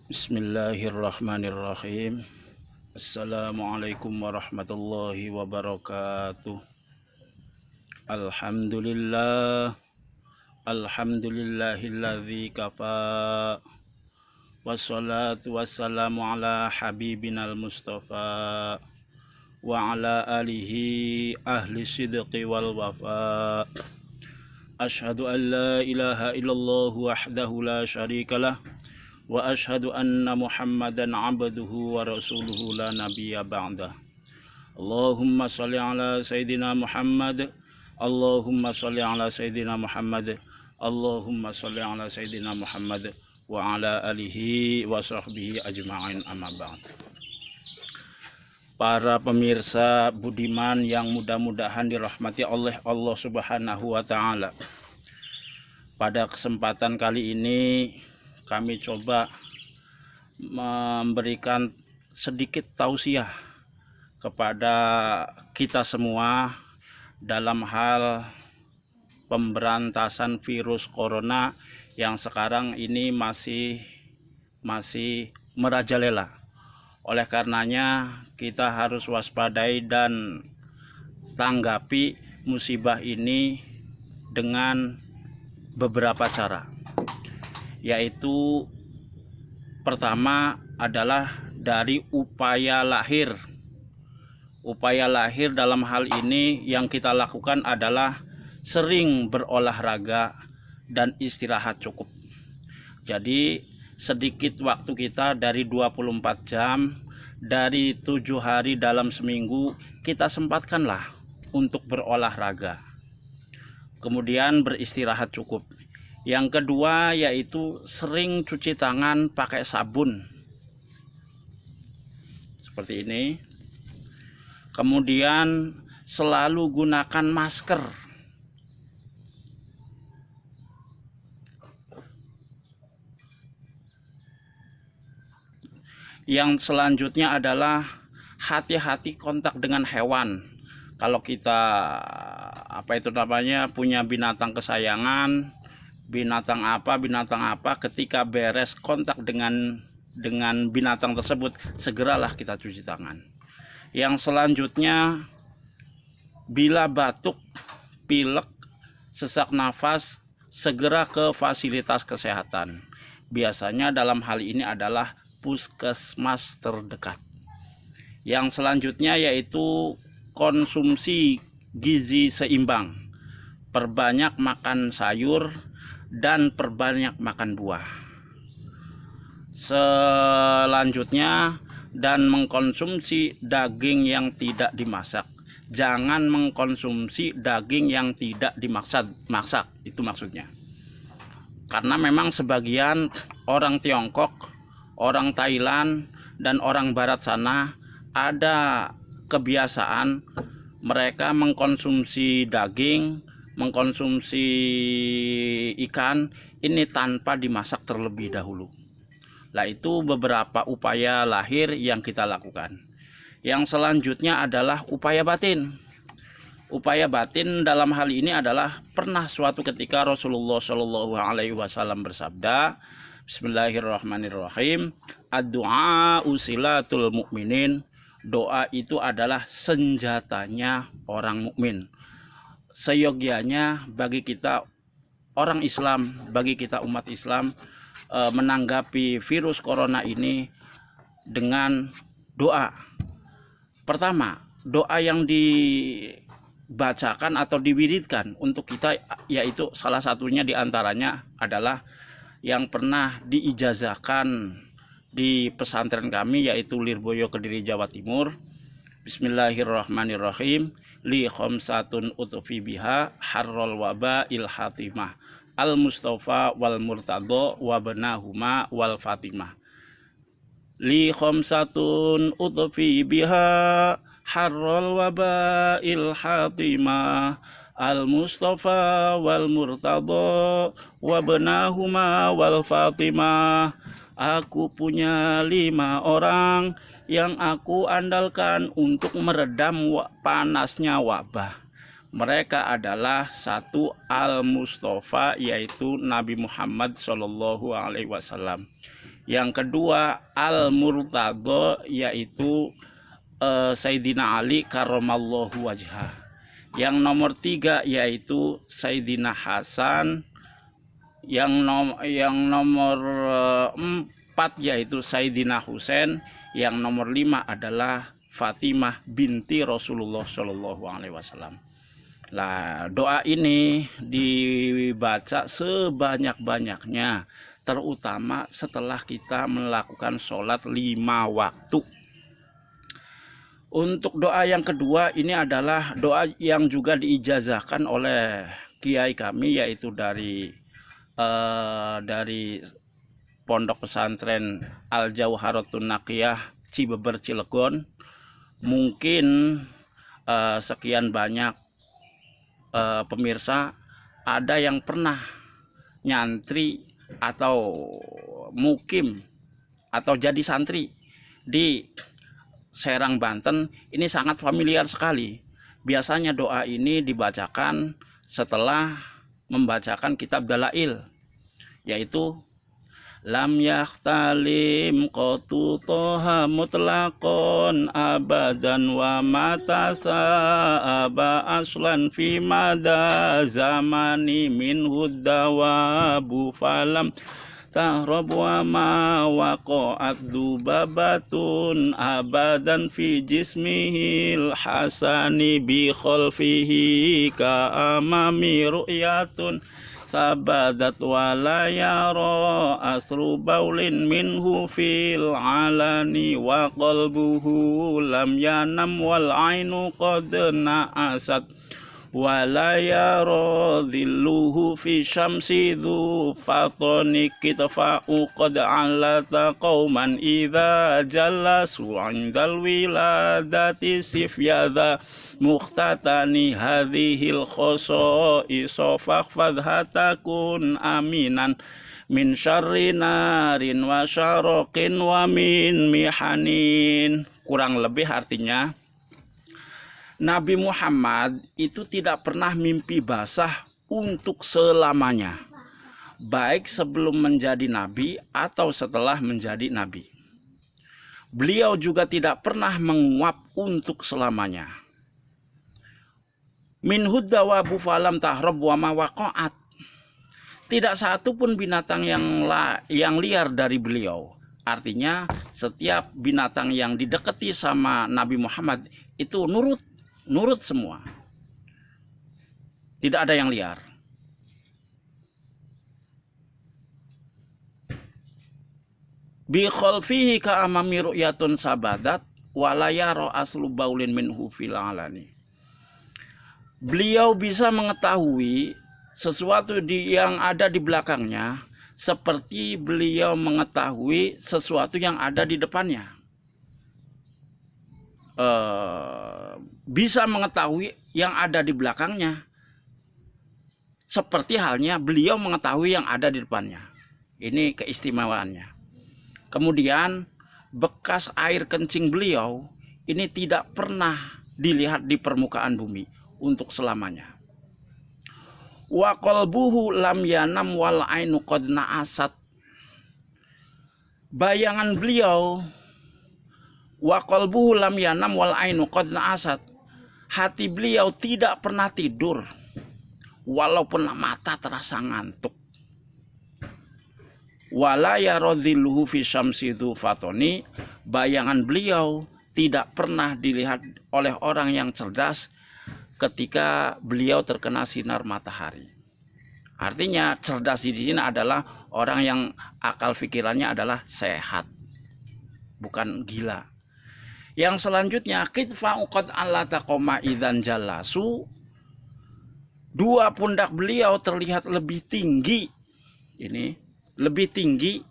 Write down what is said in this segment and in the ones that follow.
Bismillahirrahmanirrahim. Assalamualaikum warahmatullahi wabarakatuh. Alhamdulillah. Alhamdulillahilladzi kafa. Wassalatu wassalamu ala habibinal mustafa wa ala alihi ahli sidqi wal wafa. Ashhadu an la ilaha illallah wahdahu la syarikalah wa ashhadu anna Muhammadan abduhu wa rasuluhu la nabiyya ba'dah. Allahumma shalli ala sayyidina Muhammad. Allahumma shalli ala sayyidina Muhammad. Allahumma shalli ala sayyidina Muhammad wa ala alihi wa sahbihi ajma'in, amma ba'd. Para pemirsa budiman yang mudah-mudahan dirahmati oleh Allah Subhanahu wa taala. Pada kesempatan kali ini kami coba memberikan sedikit tausiah kepada kita semua dalam hal pemberantasan virus corona yang sekarang ini masih merajalela. Oleh karenanya kita harus waspadai dan tanggapi musibah ini dengan beberapa cara, yaitu pertama adalah dari upaya lahir. Upaya lahir dalam hal ini yang kita lakukan adalah sering berolahraga dan istirahat cukup. Jadi sedikit waktu kita dari 24 jam, dari 7 hari dalam seminggu kita sempatkanlah untuk berolahraga. Kemudian beristirahat cukup. Yang kedua yaitu sering cuci tangan pakai sabun seperti ini. Kemudian selalu gunakan masker. Yang selanjutnya adalah hati-hati kontak dengan hewan. Kalau kita punya binatang kesayangan, binatang apa, ketika beres kontak dengan binatang tersebut, segeralah kita cuci tangan. Yang selanjutnya, bila batuk, pilek, sesak nafas, segera ke fasilitas kesehatan. Biasanya dalam hal ini adalah puskesmas terdekat. Yang selanjutnya yaitu konsumsi gizi seimbang. Perbanyak makan sayur dan perbanyak makan buah. Selanjutnya, dan mengkonsumsi daging yang tidak dimasak. Jangan mengkonsumsi daging yang tidak dimasak, itu maksudnya. Karena memang sebagian orang Tiongkok, orang Thailand, dan orang Barat sana ada kebiasaan mereka mengkonsumsi daging, mengkonsumsi ikan ini tanpa dimasak terlebih dahulu. Nah, itu beberapa upaya lahir yang kita lakukan. Yang selanjutnya adalah upaya batin. Upaya batin dalam hal ini adalah pernah suatu ketika Rasulullah Shallallahu Alaihi Wasallam bersabda, Bismillahirrahmanirrahim, ad-du'a usilatul mu'minin. Doa itu adalah senjatanya orang mukmin. Seyogianya bagi kita orang Islam, bagi kita umat Islam, menanggapi virus corona ini dengan doa. Pertama, doa yang dibacakan atau diwiridkan untuk kita, yaitu salah satunya diantaranya adalah yang pernah diijazahkan di pesantren kami, yaitu Lirboyo Kediri Jawa Timur. Bismillahirrahmanirrahim. Li khamsatun utfi biha harrol waba il hatimah al mustafa wal murtado wa benahuma wal fatimah. Li khamsatun utfi biha harrol waba il hatimah al mustafa wal murtado wa benahuma wal fatimah. Aku punya 5 orang yang aku andalkan untuk meredam panasnya wabah. Mereka adalah satu Al-Mustafa, yaitu Nabi Muhammad SAW. Yang kedua al-murtadha, yaitu Sayyidina Ali karramallahu wajhah. Yang nomor 3 yaitu Sayyidina Hasan. Yang nomor 4 yaitu Sayyidina Husain. Yang nomor 5 adalah Fatimah binti Rasulullah Shallallahu Alaihi Wasallam. Nah, doa ini dibaca sebanyak-banyaknya, terutama setelah kita melakukan sholat 5 waktu. Untuk doa yang kedua ini adalah doa yang juga diijazahkan oleh kiai kami, yaitu dari Pondok Pesantren Al Jauharatun Naqiyah Cibeber Cilegon. Mungkin sekian banyak pemirsa ada yang pernah nyantri atau mukim atau jadi santri di Serang, Banten. Ini sangat familiar sekali. Biasanya doa ini dibacakan setelah membacakan kitab Dalail, yaitu lam yahtalim qatu toha mutlaqon abadan wa mata sa'aba aslan fi mada zamani min huddawabu falam tahrab wa ma waqa'at dubabatun abadan fi jismihil hasani bi khalfihi ka amami ru'yatun sabadat wala yara asru baulin minhu fil alani wa qalbuhu lam yanam wal ainu qad na'asat wala yara dhilluhu fi syamsi dhu fatoni kitfa'u qad alata qauman idha jalasu 'indal wiladati sifyadha mukhtatani hadhil khosaiso fakhfadhatakun aminan min syarri narin wa syaraqin wa min mihanin. Kurang lebih artinya, Nabi Muhammad itu tidak pernah mimpi basah untuk selamanya, baik sebelum menjadi nabi atau setelah menjadi nabi. Beliau juga tidak pernah menguap untuk selamanya. Min hudda wa bufalam tahrab wa ma waqa'at. Tidak satu pun binatang yang liar dari beliau. Artinya setiap binatang yang didekati sama Nabi Muhammad itu nurut semua. Tidak ada yang liar. Bi khalfihi ka amami ru'yatun sabadat wala yara aslu baulin minhu fil alani. Beliau bisa mengetahui sesuatu yang ada di belakangnya seperti beliau mengetahui sesuatu yang ada di depannya. Bisa mengetahui yang ada di belakangnya seperti halnya beliau mengetahui yang ada di depannya. Ini keistimewaannya. Kemudian bekas air kencing beliau ini tidak pernah dilihat di permukaan bumi untuk selamanya. Wa qalbuhu lam yanam wal ainu qad na'asat. Bayangan beliau, wa qalbuhu lam yanam wal ainu qad na'asat. Hati beliau tidak pernah tidur walaupun mata terasa ngantuk. Wala yaradhilluhu fi syamsi dhu fatoni. Bayangan beliau tidak pernah dilihat oleh orang yang cerdas ketika beliau terkena sinar matahari. Artinya cerdas di sini adalah orang yang akal pikirannya adalah sehat, bukan gila. Yang selanjutnya kitfa'u qad allata qoma idzan jalasu. Dua pundak beliau terlihat lebih tinggi. Ini lebih tinggi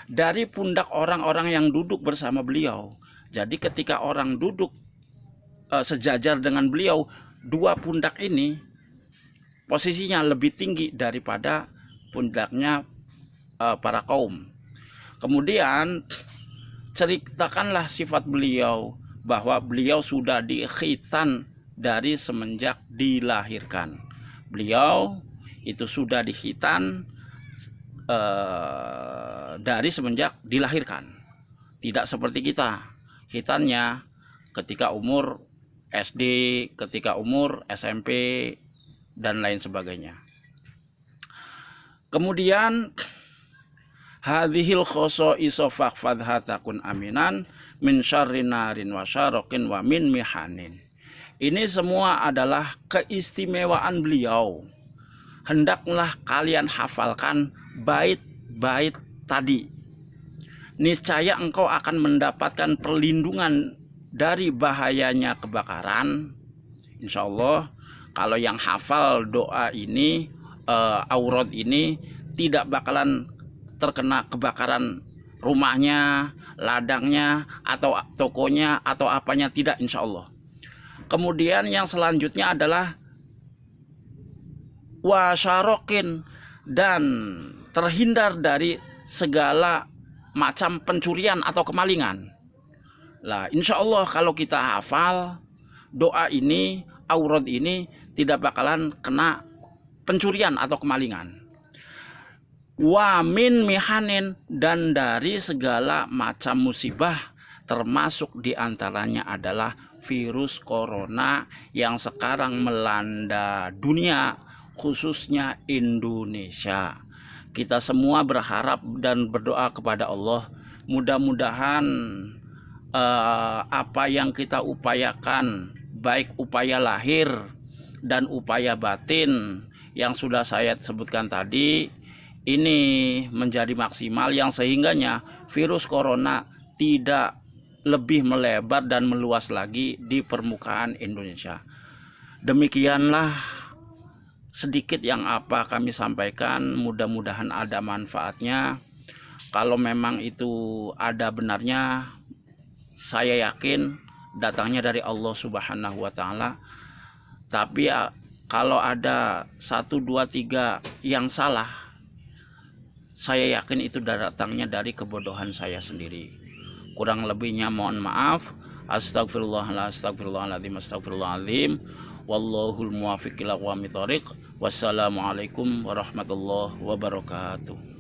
dari pundak orang-orang yang duduk bersama beliau. Jadi ketika orang duduk sejajar dengan beliau, dua pundak ini posisinya lebih tinggi daripada pundaknya para kaum. Kemudian ceritakanlah sifat beliau, bahwa beliau sudah dikhitan dari semenjak dilahirkan. dari semenjak dilahirkan. Tidak seperti kita. Khitannya ketika umur SD, ketika umur SMP, dan lain sebagainya. Kemudian hadhil khosaiso fahfadha takun aminan min syarri narin wa syaraqin wa min mihanin. Ini semua adalah keistimewaan beliau. Hendaklah kalian hafalkan bait-bait tadi. Niscaya engkau akan mendapatkan perlindungan dari bahayanya kebakaran. Insya Allah kalau yang hafal doa ini, aurat ini, tidak bakalan terkena kebakaran rumahnya, ladangnya, atau tokonya, atau apanya, tidak, insya Allah. Kemudian yang selanjutnya adalah wasyarokin, dan terhindar dari segala macam pencurian atau kemalingan. Lah, insya Allah kalau kita hafal doa ini, aurat ini, tidak bakalan kena pencurian atau kemalingan. Wa min mihanin, dan dari segala macam musibah, termasuk diantaranya adalah virus corona yang sekarang melanda dunia, khususnya Indonesia. Kita semua berharap dan berdoa kepada Allah, mudah-mudahan apa yang kita upayakan, baik upaya lahir dan upaya batin yang sudah saya sebutkan tadi, ini menjadi maksimal, yang sehingganya virus corona tidak lebih melebar dan meluas lagi di permukaan Indonesia. Demikianlah sedikit yang apa kami sampaikan, mudah-mudahan ada manfaatnya. Kalau memang itu ada benarnya, saya yakin datangnya dari Allah Subhanahu wa Ta'ala. Tapi kalau ada 1, 2, 3 yang salah, saya yakin itu datangnya dari kebodohan saya sendiri. Kurang lebihnya mohon maaf. Astagfirullahaladzim. Wallahul muwaffiq ila aqwamit thoriq. Wassalamualaikum warahmatullahi wabarakatuh.